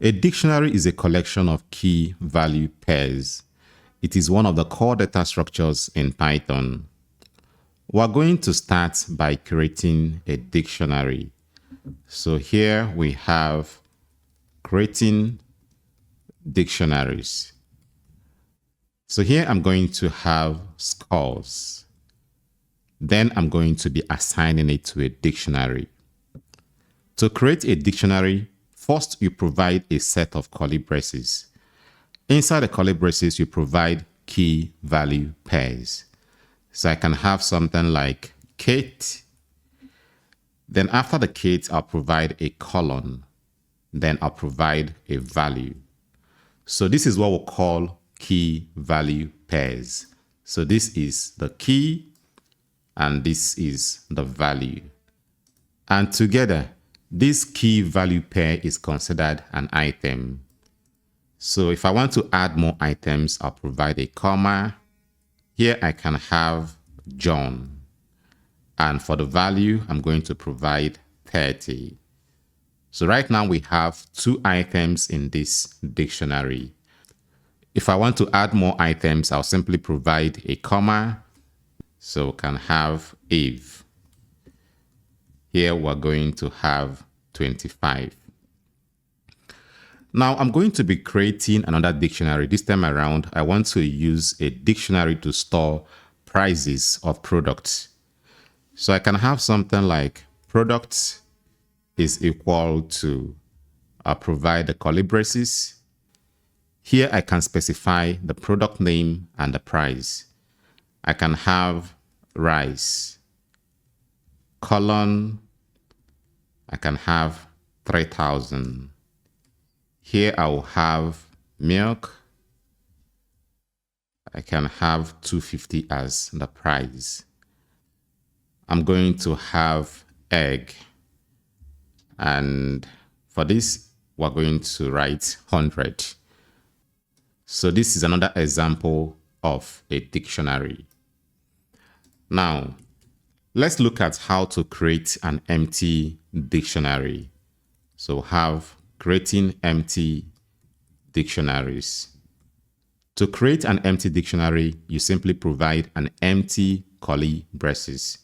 A dictionary is a collection of key value pairs. It is one of the core data structures in Python. We're going to start by creating a dictionary. So here we have creating dictionaries. So here I'm going to have scores. Then I'm going to be assigning it to a dictionary. To create a dictionary, first you provide a set of curly braces. Inside the curly braces, you provide key value pairs. So I can have something like Kate. Then after the Kate, I'll provide a colon. Then I'll provide a value. So this is what we'll call key value pairs. So this is the key and this is the value. And together, this key value pair is considered an item. So if I want to add more items, I'll provide a comma. Here I can have John. And for the value, I'm going to provide 30. So right now we have 2 items in this dictionary. If I want to add more items, I'll simply provide a comma. So can have Eve. Here we're going to have 25. Now I'm going to be creating another dictionary. This time around, I want to use a dictionary to store prices of products. So I can have something like products is equal to, I'll provide the curly braces. Here I can specify the product name and the price. I can have rice, colon, I can have 3,000. Here I will have milk. I can have 250 as the price. I'm going to have egg. And for this, we're going to write 100. So this is another example of a dictionary. Now, let's look at how to create an empty dictionary. So have creating empty dictionaries. To create an empty dictionary, you simply provide an empty curly braces.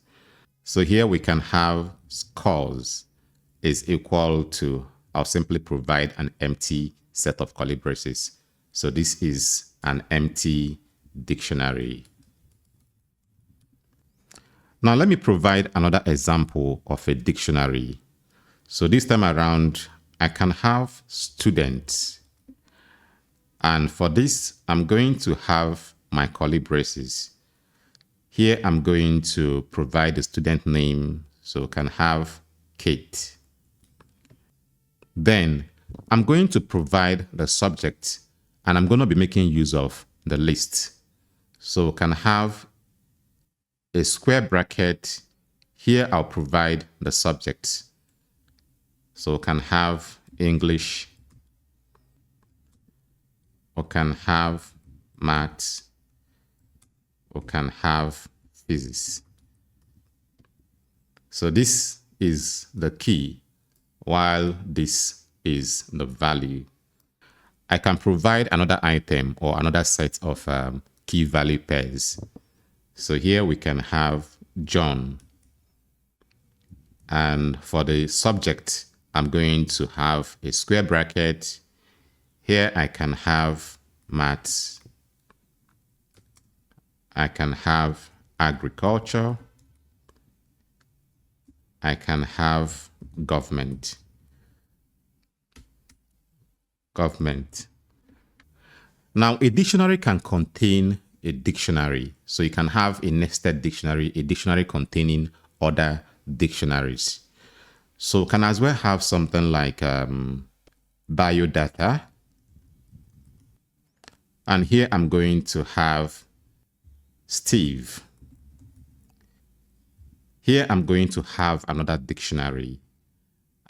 So here we can have scores is equal to, I'll simply provide an empty set of curly braces. So this is an empty dictionary. Now let me provide another example of a dictionary. So this time around, I can have students. And for this, I'm going to have my curly braces. Here I'm going to provide the student name. So can have Kate. Then I'm going to provide the subject and I'm going to be making use of the list. So can have a square bracket. Here I'll provide the subject. So can have English or can have maths or can have physics. So this is the key while this is the value. I can provide another item or another set of key value pairs. So here we can have John. And for the subject, I'm going to have a square bracket. Here I can have maths. I can have agriculture. I can have government. Now, a dictionary can contain a dictionary. So you can have a nested dictionary, a dictionary containing other dictionaries. So can as well have something like biodata. And here I'm going to have Steve. Here I'm going to have another dictionary.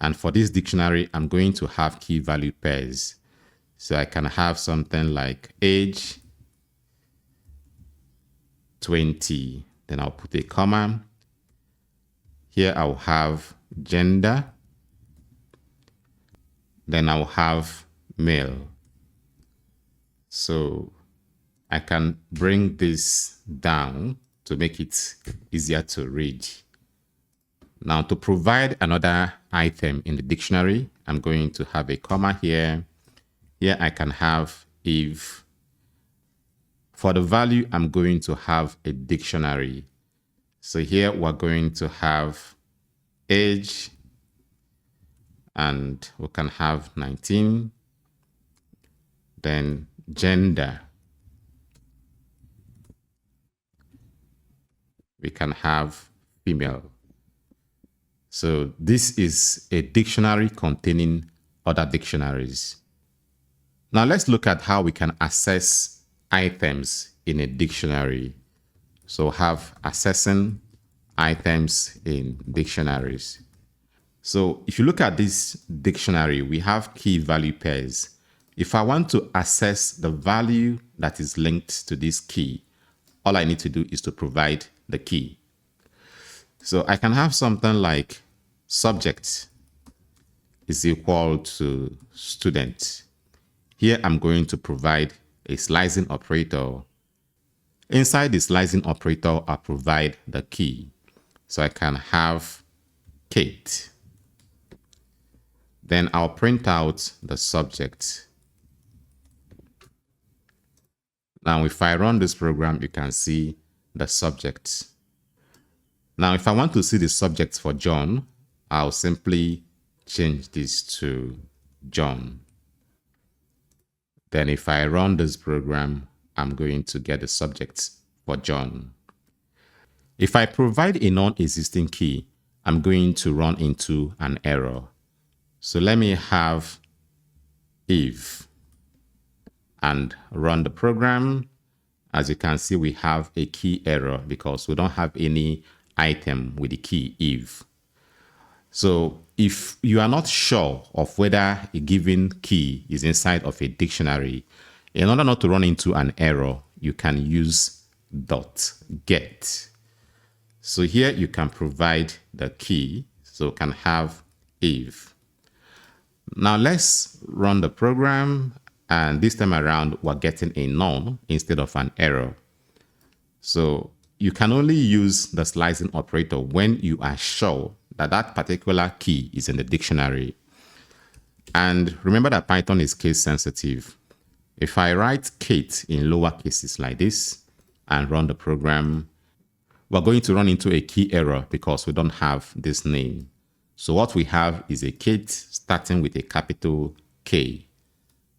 And for this dictionary, I'm going to have key value pairs. So I can have something like age 20. Then I'll put a comma. Here I'll have gender. Then I'll have male. So I can bring this down to make it easier to read. Now, to provide another item in the dictionary, I'm going to have a comma here. Here I can have if. For the value, I'm going to have a dictionary. So here we're going to have age, and we can have 19. Then gender. We can have female. So this is a dictionary containing other dictionaries. Now let's look at how we can access items in a dictionary. So have accessing items in dictionaries. So if you look at this dictionary, we have key value pairs. If I want to access the value that is linked to this key, all I need to do is to provide the key. So I can have something like subject is equal to student. Here I'm going to provide a slicing operator. Inside the slicing operator, I'll provide the key. So I can have Kate. Then I'll print out the subject. Now, if I run this program, you can see the subject. Now, if I want to see the subject for John, I'll simply change this to John. Then if I run this program, I'm going to get the subject for John. If I provide a non-existing key, I'm going to run into an error. So let me have if and run the program. As you can see, we have a key error because we don't have any item with the key if. So if you are not sure of whether a given key is inside of a dictionary, in order not to run into an error, you can use .get. So here you can provide the key. So you can have if. Now let's run the program, and this time around we're getting a none instead of an error. So you can only use the slicing operator when you are sure that that particular key is in the dictionary. And remember that Python is case sensitive. If I write Kate in lower cases like this and run the program, we're going to run into a key error because we don't have this name. So what we have is a Kate starting with a capital K.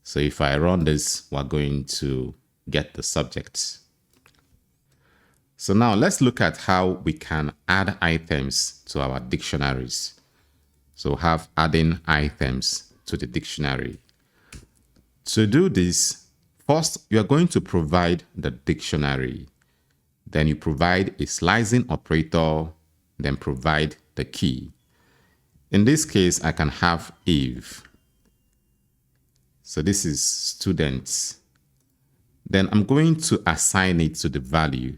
So if I run this, we're going to get the subject. So now let's look at how we can add items to our dictionaries. So have adding items to the dictionary. To do this, first you're going to provide the dictionary. Then you provide a slicing operator, then provide the key. In this case, I can have if. So this is students. Then I'm going to assign it to the value.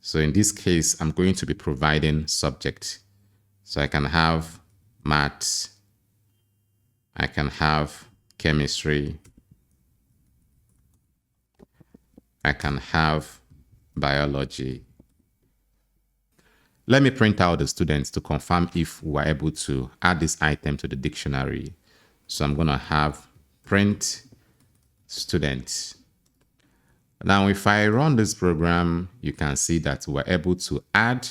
So in this case, I'm going to be providing subject. So I can have maths. I can have chemistry. I can have biology. Let me print out the students to confirm if we're able to add this item to the dictionary. So I'm going to have print students. Now, if I run this program, you can see that we're able to add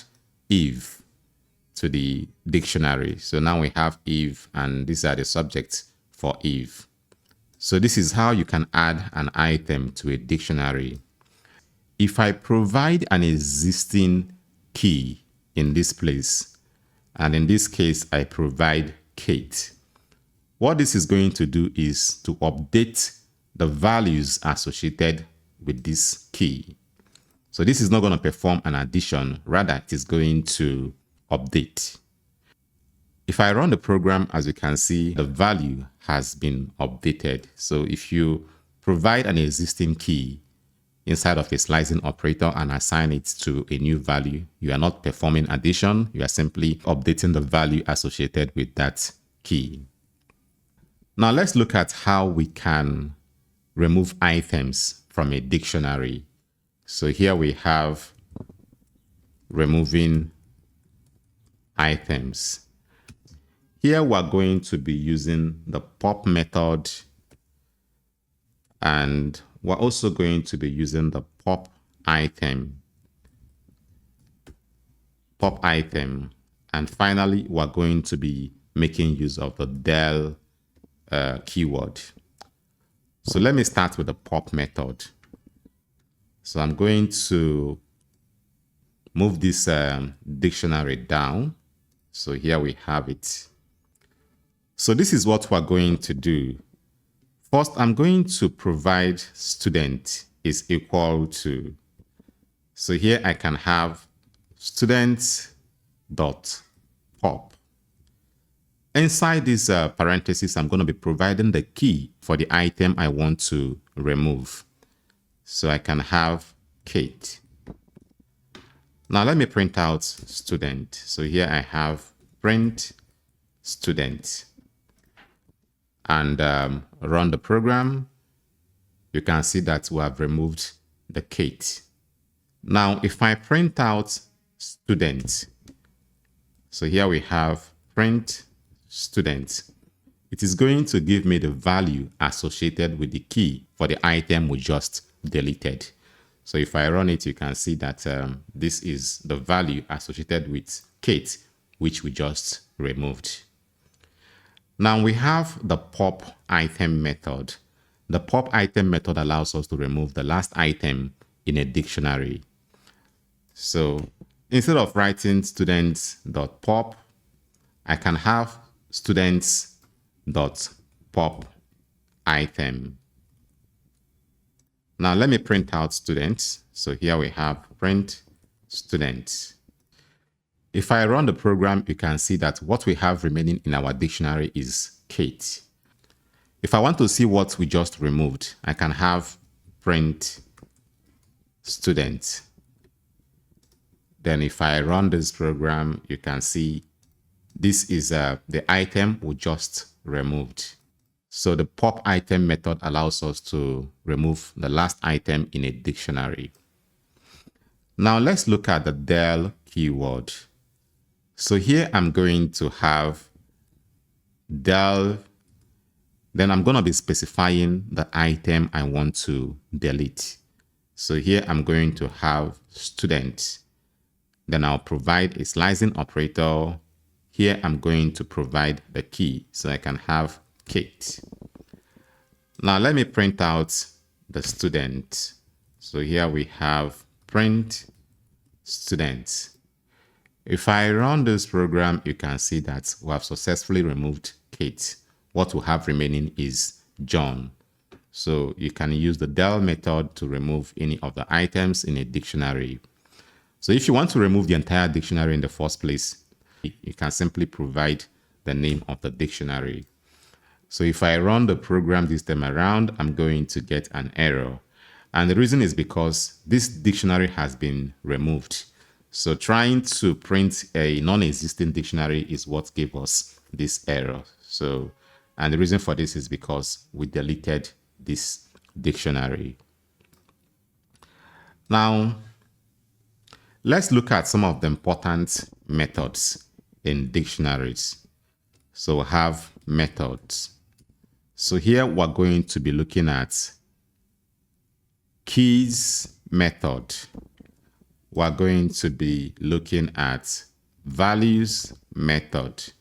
if to the dictionary. So now we have if, and these are the subjects for if. So this is how you can add an item to a dictionary. If I provide an existing key in this place, and in this case, I provide Kate, what this is going to do is to update the values associated with this key. So this is not going to perform an addition, rather it is going to update. If I run the program, as you can see, the value has been updated. So if you provide an existing key inside of a slicing operator and assign it to a new value, you are not performing addition, you are simply updating the value associated with that key. Now let's look at how we can remove items from a dictionary. So here we have removing items. Here we're going to be using the pop method, and we're also going to be using the pop item. And finally, we're going to be making use of the del keyword. So let me start with the pop method. So I'm going to move this dictionary down. So here we have it. So this is what we're going to do. First, I'm going to provide student is equal to. So here I can have student dot pop. Inside this parentheses, I'm going to be providing the key for the item I want to remove. So I can have Kate. Now let me print out student. So here I have print student. And run the program. You can see that we have removed the Kate. Now if I print out student, so here we have print student, it is going to give me the value associated with the key for the item we just deleted. So if I run it, you can see that this is the value associated with Kate, which we just removed. Now we have the pop item method. The pop item method allows us to remove the last item in a dictionary. So instead of writing students.pop, I can have students.pop item. Now let me print out students. So here we have print students. If I run the program, you can see that what we have remaining in our dictionary is Kate. If I want to see what we just removed, I can have print student. Then if I run this program, you can see this is the item we just removed. So the pop item method allows us to remove the last item in a dictionary. Now let's look at the del keyword. So here I'm going to have del, then I'm going to be specifying the item I want to delete. So here I'm going to have student. Then I'll provide a slicing operator. Here I'm going to provide the key so I can have Kate. Now let me print out the student. So here we have print student. If I run this program, you can see that we have successfully removed Kate. What we have remaining is John. So you can use the del method to remove any of the items in a dictionary. So if you want to remove the entire dictionary in the first place, you can simply provide the name of the dictionary. So if I run the program this time around, I'm going to get an error. And the reason is because this dictionary has been removed. So trying to print a non-existing dictionary is what gave us this error. So, and the reason for this is because we deleted this dictionary. Now, let's look at some of the important methods in dictionaries. So we have methods. So here we're going to be looking at keys method. We're going to be looking at values method,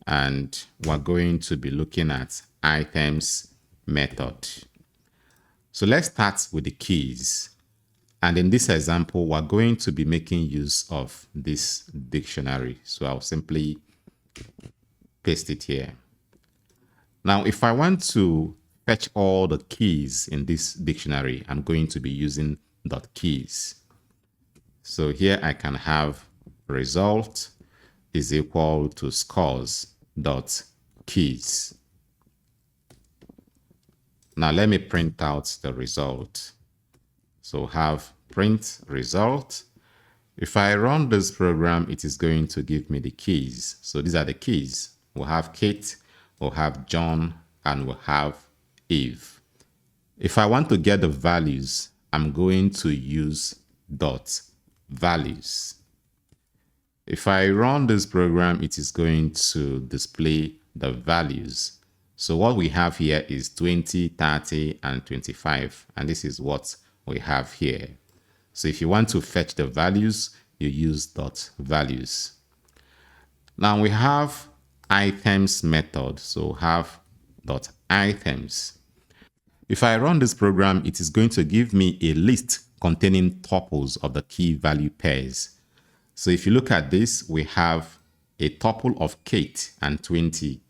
and we're going to be looking at items method. So let's start with the keys. And in this example, we're going to be making use of this dictionary. So I'll simply paste it here. Now, if I want to fetch all the keys in this dictionary, I'm going to be using .keys. So here I can have result is equal to scores.keys. Now let me print out the result. So have print result. If I run this program, it is going to give me the keys. So these are the keys. We'll have Kate, we'll have John, and we'll have if. If I want to get the values, I'm going to use dot values. If I run this program, it is going to display the values. So what we have here is 20, 30, and 25. And this is what we have here. So if you want to fetch the values, you use dot values. Now we have items method. So have dot items. If I run this program, it is going to give me a list containing tuples of the key value pairs. So if you look at this, we have a tuple of Kate and 20.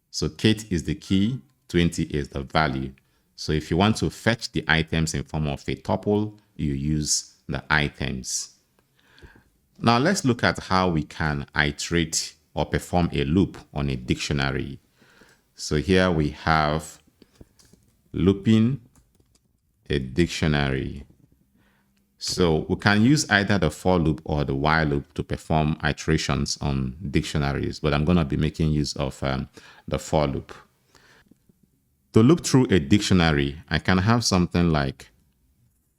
So Kate is the key, 20 is the value. So if you want to fetch the items in form of a tuple, you use the items. Now let's look at how we can iterate or perform a loop on a dictionary. So here we have looping a dictionary. So we can use either the for loop or the while loop to perform iterations on dictionaries, but I'm going to be making use of the for loop. To look through a dictionary, I can have something like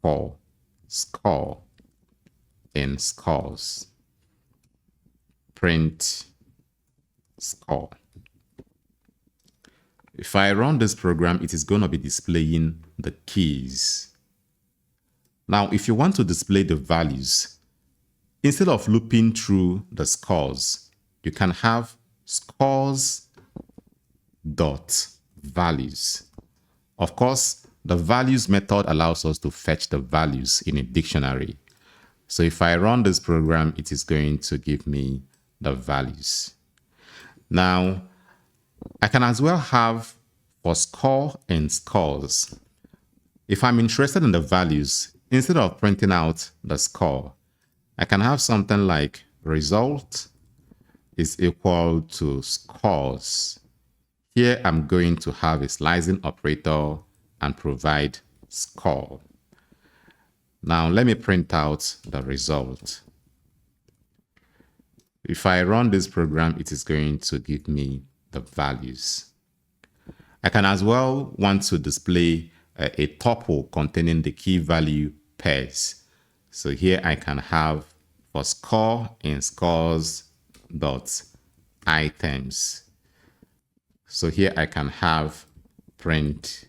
for score in scores, print score. If I run this program, it is going to be displaying the keys. Now, if you want to display the values, instead of looping through the scores, you can have scores dot values. Of course, the values method allows us to fetch the values in a dictionary. So if I run this program, it is going to give me the values. Now, I can as well have for score and scores. If I'm interested in the values, instead of printing out the score, I can have something like result is equal to scores. Here I'm going to have a slicing operator and provide score. Now let me print out the result. If I run this program, it is going to give me the values. I can as well want to display a tuple containing the key value pairs. So here I can have for score in scores dot items. So here I can have print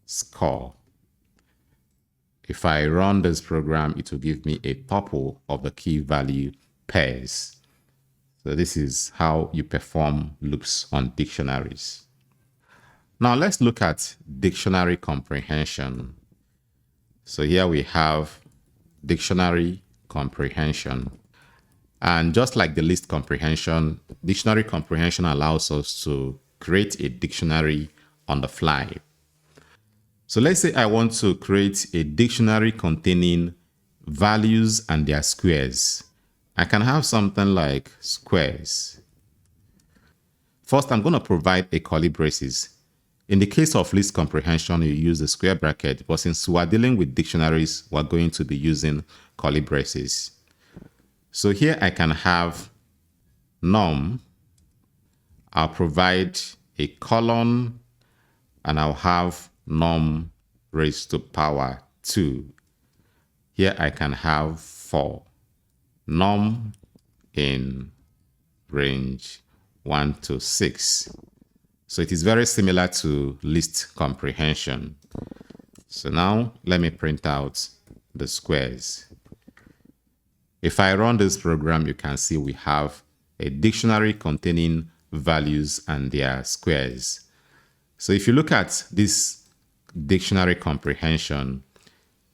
score. If I run this program, it will give me a tuple of the key value pairs. So this is how you perform loops on dictionaries. Now let's look at dictionary comprehension. So here we have dictionary comprehension. And just like the list comprehension, dictionary comprehension allows us to create a dictionary on the fly. So let's say I want to create a dictionary containing values and their squares. I can have something like squares. First, I'm going to provide a curly braces. In the case of list comprehension, you use the square bracket, but since we are dealing with dictionaries, we're going to be using curly braces. So here I can have num. I'll provide a colon and I'll have num raised to power 2. Here I can have 4. Num in range 1 to 6. So it is very similar to list comprehension. So now let me print out the squares. If I run this program, you can see we have a dictionary containing values and their squares. So if you look at this dictionary comprehension,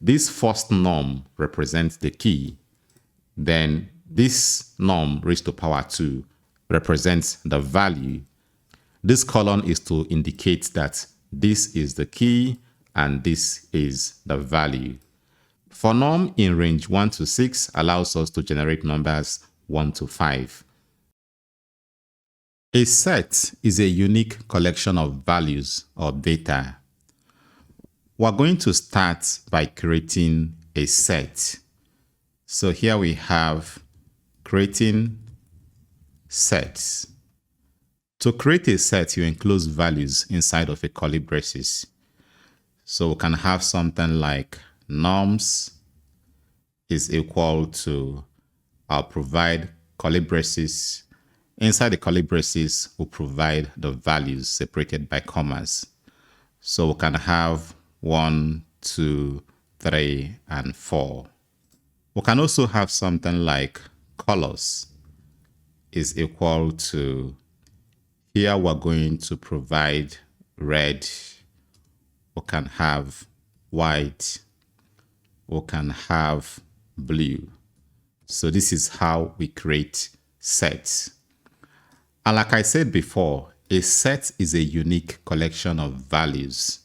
this first num represents the key. Then this num raised to power 2 represents the value. This colon is to indicate that this is the key and this is the value. For num in range 1 to 6 allows us to generate numbers 1 to 5. A set is a unique collection of values or data. We're going to start by creating a set. So here we have creating sets. To create a set, you enclose values inside of a curly braces. So we can have something like norms is equal to, I'll provide curly braces. Inside the curly braces, we'll provide the values separated by commas. So we can have 1, 2, 3, and 4. We can also have something like colors is equal to, here we're going to provide red. We can have white. We can have blue. So this is how we create sets. And like I said before, a set is a unique collection of values.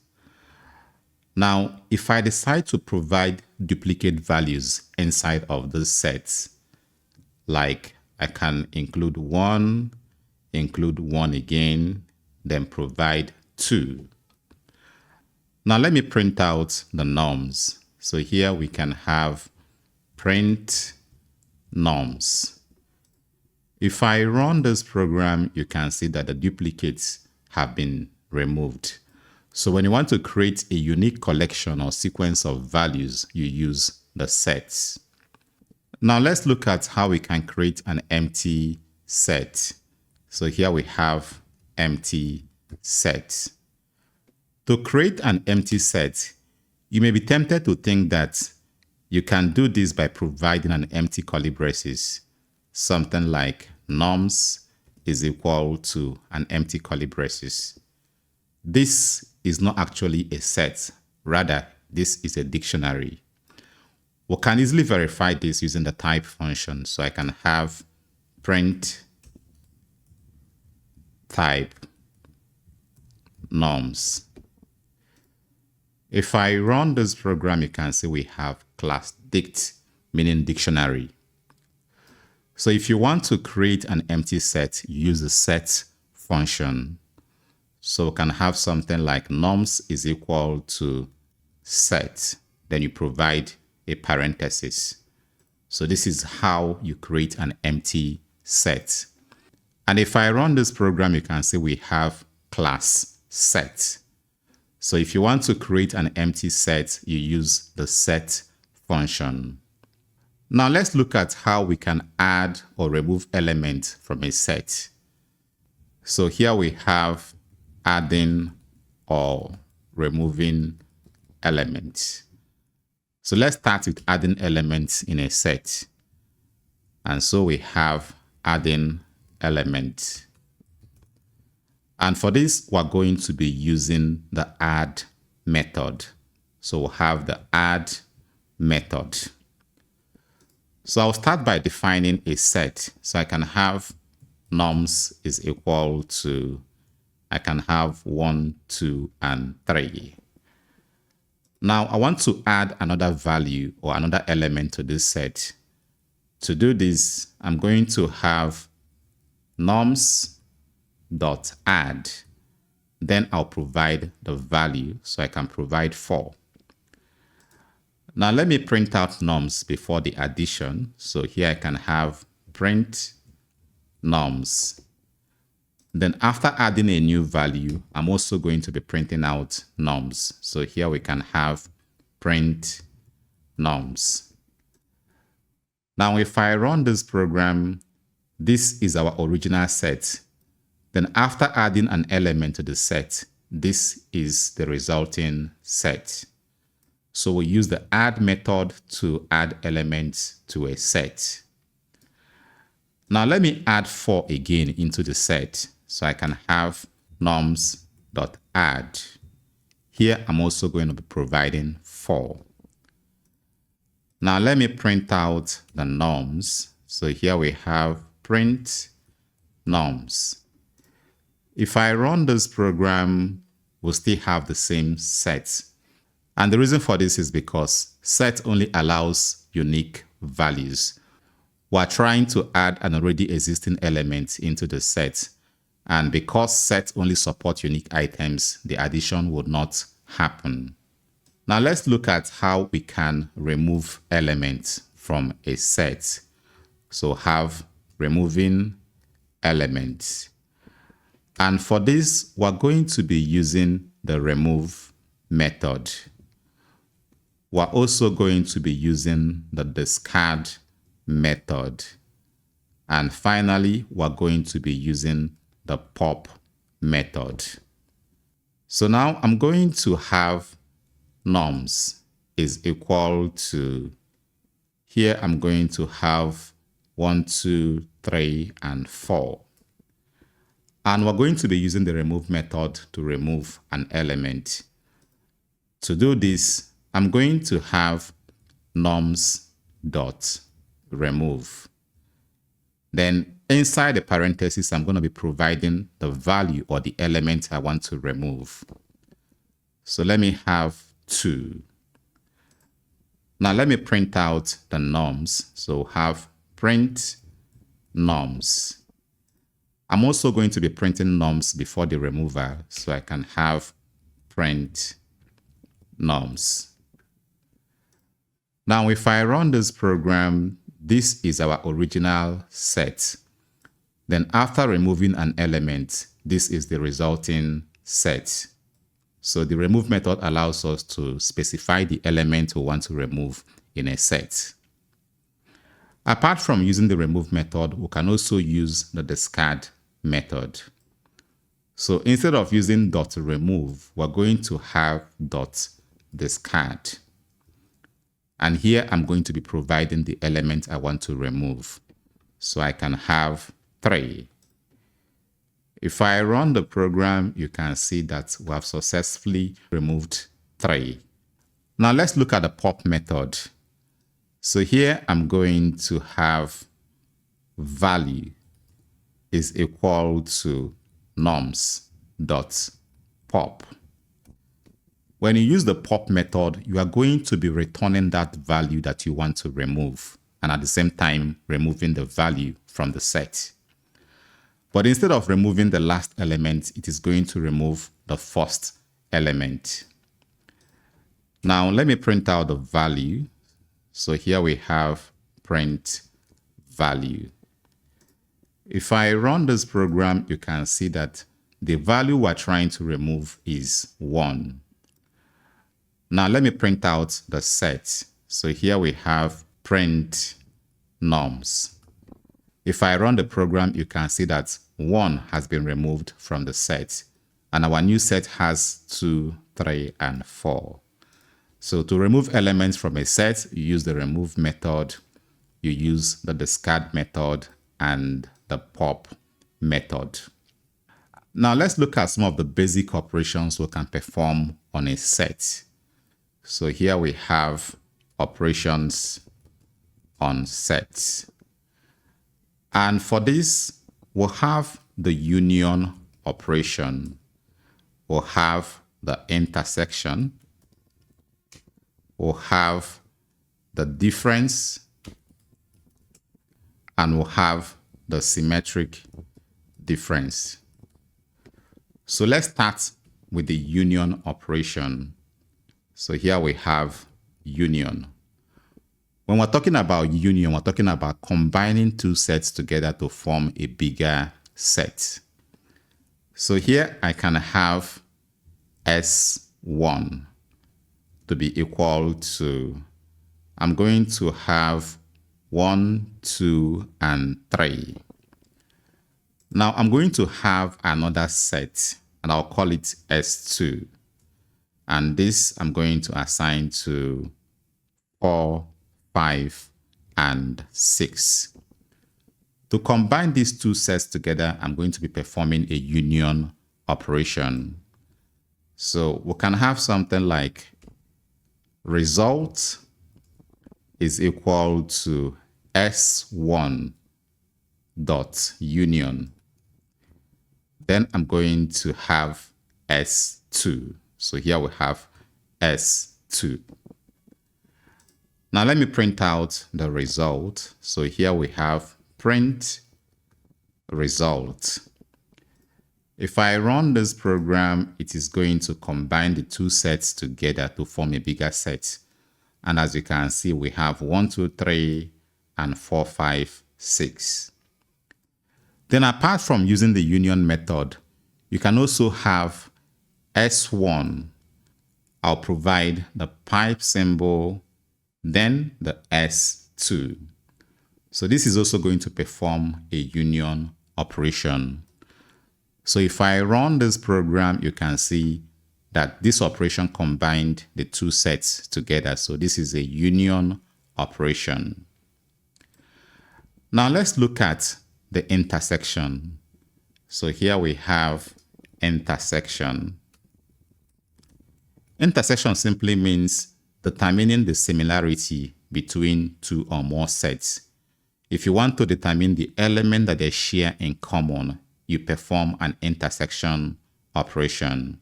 Now, if I decide to provide duplicate values inside of those sets, like I can include 1 again, then provide 2. Now let me print out the norms. So here we can have print norms. If I run this program, you can see that the duplicates have been removed. So when you want to create a unique collection or sequence of values, you use the sets. Now let's look at how we can create an empty set. So here we have empty set. To create an empty set, you may be tempted to think that you can do this by providing an empty curly braces. Something like norms is equal to an empty curly braces. This is not actually a set. Rather, this is a dictionary. We can easily verify this using the type function. So I can have print type norms. If I run this program, you can see we have class dict, meaning dictionary. So if you want to create an empty set, use the set function. So we can have something like norms is equal to set. Then you provide a parenthesis. So this is how you create an empty set. And if I run this program, you can see we have class set. So if you want to create an empty set, you use the set function. Now let's look at how we can add or remove elements from a set. So here we have adding or removing elements. So let's start with adding elements in a set. And so we have adding element. And for this, we're going to be using the add method. So we'll have the add method. So I'll start by defining a set. So I can have norms is equal to, I can have 1, 2, and 3. Now I want to add another value or another element to this set. To do this, I'm going to have norms dot add. Then I'll provide the value. So I can provide 4. Now let me print out norms before the addition. So here I can have print norms. Then after adding a new value, I'm also going to be printing out norms. So here we can have print norms. Now if I run this program, this is our original set. Then after adding an element to the set, this is the resulting set. So we use the add method to add elements to a set. Now let me add 4 again into the set. So I can have norms.add. Here I'm also going to be providing 4. Now let me print out the norms. So here we have print norms. If I run this program, we'll still have the same set. And the reason for this is because set only allows unique values. We're trying to add an already existing element into the set. And because sets only support unique items, the addition would not happen. Now let's look at how we can remove elements from a set. So have removing elements. And for this, we're going to be using the remove method. We're also going to be using the discard method. And finally, we're going to be using the pop method. So now I'm going to have nums is equal to, here I'm going to have 1, 2, 3, and 4. And we're going to be using the remove method to remove an element. To do this, I'm going to have nums dot remove. Then inside the parentheses, I'm going to be providing the value or the element I want to remove. So let me have 2. Now let me print out the nums. So have print nums. I'm also going to be printing nums before the remover, so I can have print nums. Now, if I run this program, this is our original set. Then after removing an element, this is the resulting set. So the remove method allows us to specify the element we want to remove in a set. Apart from using the remove method, we can also use the discard method. So instead of using dot remove, we're going to have dot discard. And here I'm going to be providing the element I want to remove. So I can have 3. If I run the program, you can see that we have successfully removed 3. Now let's look at the pop method. So here I'm going to have value is equal to nums dot pop. When you use the pop method, you are going to be returning that value that you want to remove, and at the same time removing the value from the set. But instead of removing the last element, it is going to remove the first element. Now let me print out the value. So here we have print value. If I run this program, you can see that the value we're trying to remove is 1. Now let me print out the set. So here we have print nums. If I run the program, you can see that 1 has been removed from the set, and our new set has 2, 3, and 4. So to remove elements from a set, you use the remove method, you use the discard method, and the pop method. Now let's look at some of the basic operations we can perform on a set. So here we have operations on sets. And for this, we'll have the union operation. We'll have the intersection. We'll have the difference. And we'll have the symmetric difference. So let's start with the union operation. So here we have union. When we're talking about union, we're talking about combining two sets together to form a bigger set. So here I can have S1 to be equal to, I'm going to have 1, 2, and 3. Now I'm going to have another set, and I'll call it S2. And this I'm going to assign to 4, 5, and 6. To combine these two sets together, I'm going to be performing a union operation. So we can have something like result is equal to S1 dot union. Then I'm going to have S2. So here we have S2. Now let me print out the result. So here we have print result. If I run this program, it is going to combine the two sets together to form a bigger set. And as you can see, we have 1, 2, 3, and 4, 5, 6. Then apart from using the union method, You can also have S1. I'll provide the pipe symbol, then the S2. So this is also going to perform a union operation. So if I run this program, you can see that this operation combined the two sets together. So this is a union operation. Now let's look at the intersection. So here we have intersection. Intersection simply means determining the similarity between two or more sets. If you want to determine the element that they share in common, you perform an intersection operation.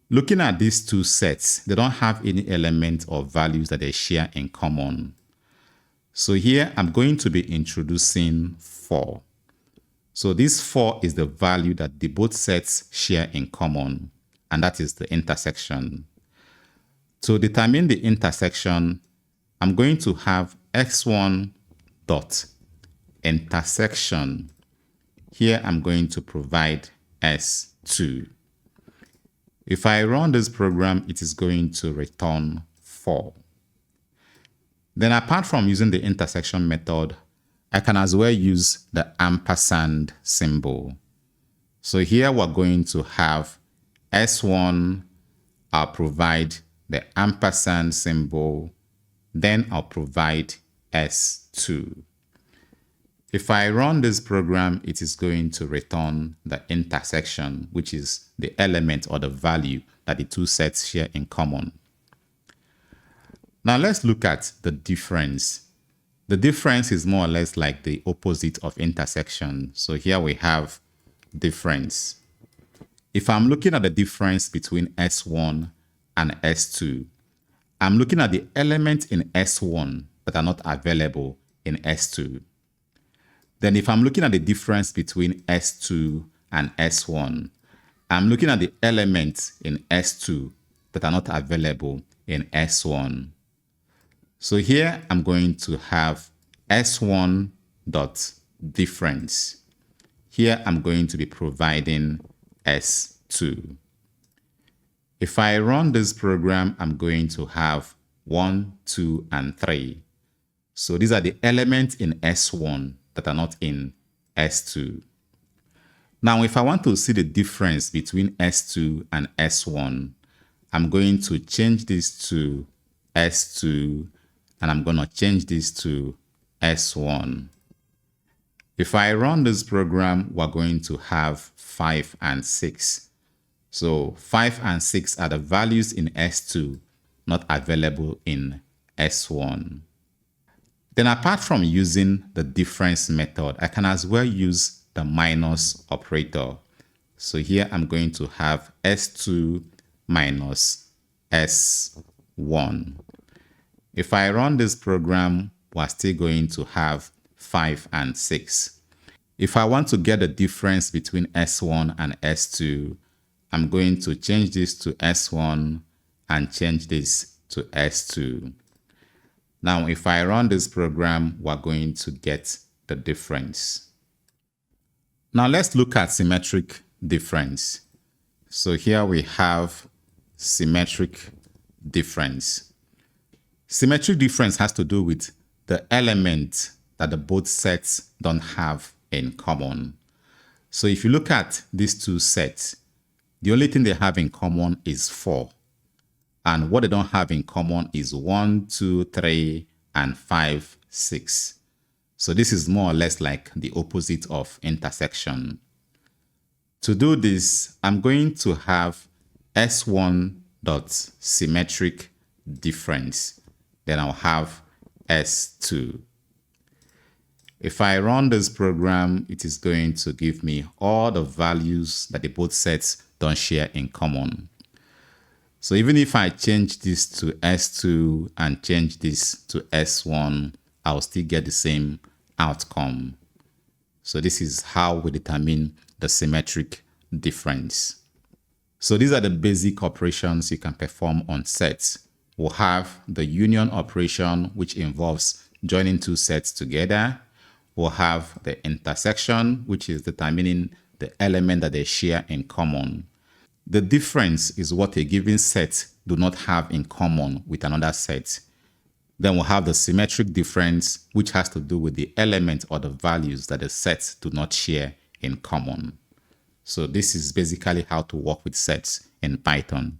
Looking at these two sets, they don't have any element or values that they share in common. So here I'm going to be introducing 4. So this 4 is the value that the both sets share in common, and that is the intersection. To determine the intersection, I'm going to have x1 dot intersection. Here I'm going to provide S2. If I run this program, it is going to return 4. Then apart from using the intersection method, I can as well use the ampersand symbol. So here we're going to have S1, I'll provide the ampersand symbol, then I'll provide S2. If I run this program, it is going to return the intersection, which is the element or the value that the two sets share in common. Now let's look at the difference. The difference is more or less like the opposite of intersection. So here we have difference. If I'm looking at the difference between S1 and S2, I'm looking at the elements in S1 that are not available in S2. Then if I'm looking at the difference between S2 and S1, I'm looking at the elements in S2 that are not available in S1. So here I'm going to have S1 dot difference. Here I'm going to be providing S2. If I run this program, I'm going to have 1, 2, and 3. So these are the elements in S1 that are not in S2. Now, if I want to see the difference between S2 and S1, I'm going to change this to S2, and I'm going to change this to S1. If I run this program, we're going to have 5 and 6. So 5 and 6 are the values in S2 not available in S1. Then apart from using the difference method, I can as well use the minus operator. So here I'm going to have S2 minus S1. If I run this program, we're still going to have 5 and 6. If I want to get the difference between S1 and S2, I'm going to change this to S1 and change this to S2. Now, if I run this program, we're going to get the difference. Now, let's look at symmetric difference. So here we have symmetric difference. Symmetric difference has to do with the element that the both sets don't have in common. So if you look at these two sets, the only thing they have in common is 4. And what they don't have in common is 1, 2, 3, and 5, 6. So this is more or less like the opposite of intersection. To do this, I'm going to have S1 dot symmetric difference. Then I'll have S2. If I run this program, it is going to give me all the values that the both sets don't share in common. So even if I change this to S2 and change this to S1, I'll still get the same outcome. So this is how we determine the symmetric difference. So these are the basic operations you can perform on sets. We'll have the union operation, which involves joining two sets together. We'll have the intersection, which is determining the element that they share in common. The difference is what a given set do not have in common with another set. Then we'll have the symmetric difference, which has to do with the element or the values that the sets do not share in common. So this is basically how to work with sets in Python.